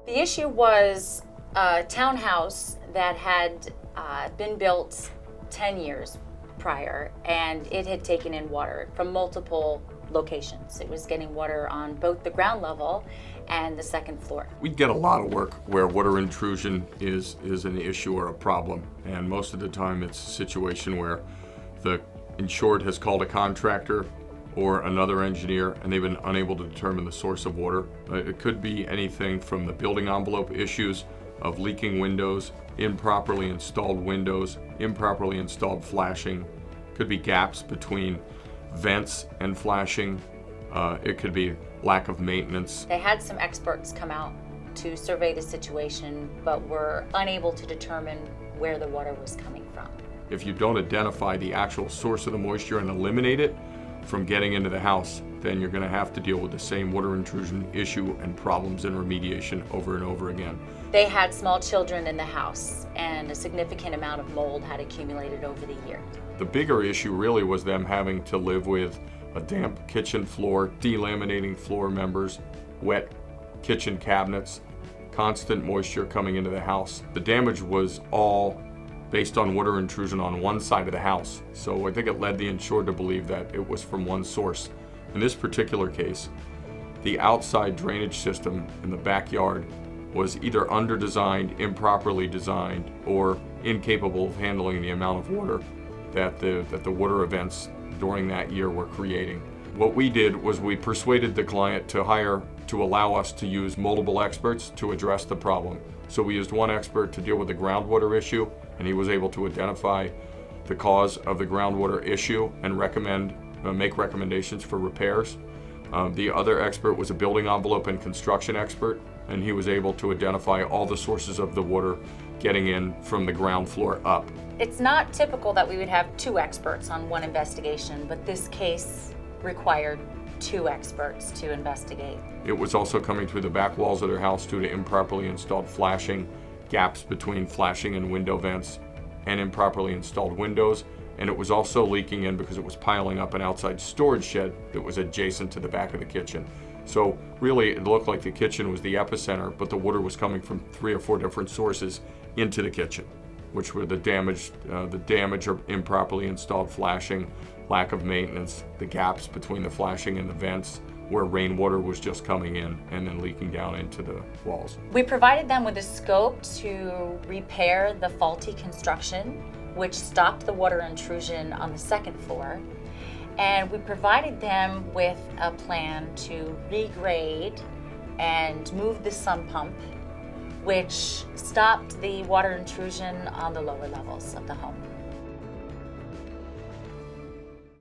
The issue was a townhouse that had been built 10 years prior, and it had taken in water from multiple locations. It was getting water on both the ground level and the second floor. We get a lot of work where water intrusion is an issue or a problem, and most of the time it's a situation where the insured has called a contractor or another engineer and they've been unable to determine the source of water. It could be anything from the building envelope issues of leaking windows, improperly installed windows, improperly installed flashing. Could be gaps between vents and flashing. It could be lack of maintenance. They had some experts come out to survey the situation, but were unable to determine where the water was coming from. If you don't identify the actual source of the moisture and eliminate it from getting into the house, then you're going to have to deal with the same water intrusion issue and problems and remediation over and over again. They had small children in the house, and a significant amount of mold had accumulated over the year. The bigger issue really was them having to live with a damp kitchen floor, delaminating floor members, wet kitchen cabinets, constant moisture coming into the house. The damage was all based on water intrusion on one side of the house. So I think it led the insured to believe that it was from one source. In this particular case, the outside drainage system in the backyard was either under-designed, improperly designed, or incapable of handling the amount of water that the water events during that year were creating. What we did was we persuaded the client to allow us to use multiple experts to address the problem. So we used one expert to deal with the groundwater issue, and he was able to identify the cause of the groundwater issue and make recommendations for repairs. The other expert was a building envelope and construction expert, and he was able to identify all the sources of the water getting in from the ground floor up. It's not typical that we would have two experts on one investigation, but this case required two experts to investigate. It was also coming through the back walls of their house due to improperly installed flashing, gaps between flashing and window vents, and improperly installed windows. And it was also leaking in because it was piling up an outside storage shed that was adjacent to the back of the kitchen. So really it looked like the kitchen was the epicenter, but the water was coming from 3 or 4 different sources into the kitchen, which were the damage or improperly installed flashing, lack of maintenance, the gaps between the flashing and the vents where rainwater was just coming in and then leaking down into the walls. We provided them with a scope to repair the faulty construction, which stopped the water intrusion on the second floor. And we provided them with a plan to regrade and move the sump pump, which stopped the water intrusion on the lower levels of the home.